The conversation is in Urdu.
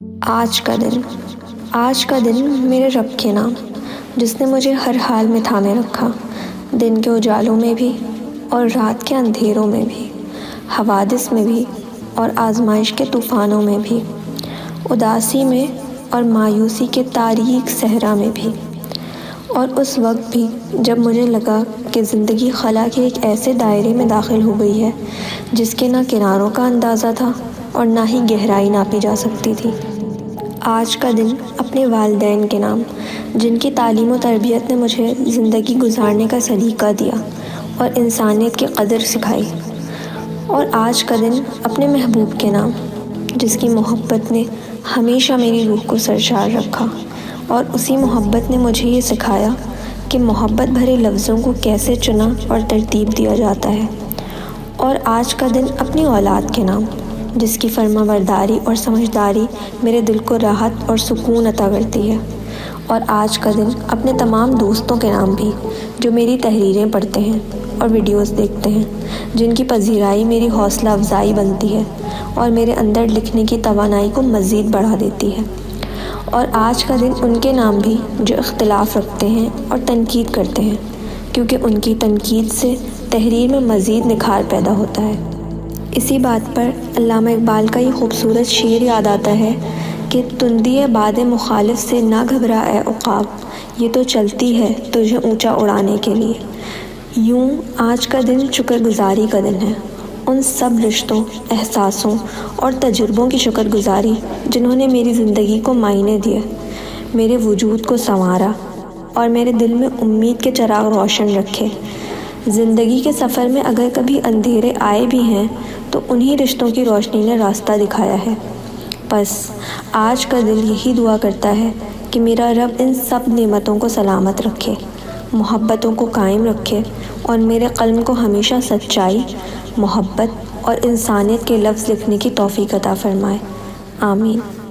آج کا دن میرے رب کے نام، جس نے مجھے ہر حال میں تھامے رکھا، دن کے اجالوں میں بھی اور رات کے اندھیروں میں بھی، حوادث میں بھی اور آزمائش کے طوفانوں میں بھی، اداسی میں اور مایوسی کے تاریک صحرا میں بھی، اور اس وقت بھی جب مجھے لگا کہ زندگی خلا کے ایک ایسے دائرے میں داخل ہو گئی ہے جس کے نہ کناروں کا اندازہ تھا اور نہ ہی گہرائی ناپی جا سکتی تھی۔ آج کا دن اپنے والدین کے نام، جن کی تعلیم و تربیت نے مجھے زندگی گزارنے کا سلیقہ دیا اور انسانیت کی قدر سکھائی۔ اور آج کا دن اپنے محبوب کے نام، جس کی محبت نے ہمیشہ میری روح کو سرشار رکھا، اور اسی محبت نے مجھے یہ سکھایا کہ محبت بھرے لفظوں کو کیسے چنا اور ترتیب دیا جاتا ہے۔ اور آج کا دن اپنی اولاد کے نام، جس کی فرما برداری اور سمجھداری میرے دل کو راحت اور سکون عطا کرتی ہے۔ اور آج کا دن اپنے تمام دوستوں کے نام بھی، جو میری تحریریں پڑھتے ہیں اور ویڈیوز دیکھتے ہیں، جن کی پذیرائی میری حوصلہ افزائی بنتی ہے اور میرے اندر لکھنے کی توانائی کو مزید بڑھا دیتی ہے۔ اور آج کا دن ان کے نام بھی جو اختلاف رکھتے ہیں اور تنقید کرتے ہیں، کیونکہ ان کی تنقید سے تحریر میں مزید نکھار پیدا ہوتا ہے۔ اسی بات پر علامہ اقبال کا یہ خوبصورت شعر یاد آتا ہے کہ تندی باد مخالف سے نہ گھبرا اے عقاب، یہ تو چلتی ہے تجھے اونچا اڑانے کے لیے۔ یوں آج کا دن شکر گزاری کا دن ہے، ان سب رشتوں، احساسوں اور تجربوں کی شکر گزاری جنہوں نے میری زندگی کو معنی دیے، میرے وجود کو سنوارا اور میرے دل میں امید کے چراغ روشن رکھے۔ زندگی کے سفر میں اگر کبھی اندھیرے آئے بھی ہیں تو انہی رشتوں کی روشنی نے راستہ دکھایا ہے۔ بس آج کا دل یہی دعا کرتا ہے کہ میرا رب ان سب نعمتوں کو سلامت رکھے، محبتوں کو قائم رکھے اور میرے قلم کو ہمیشہ سچائی، محبت اور انسانیت کے لفظ لکھنے کی توفیق عطا فرمائے۔ آمین۔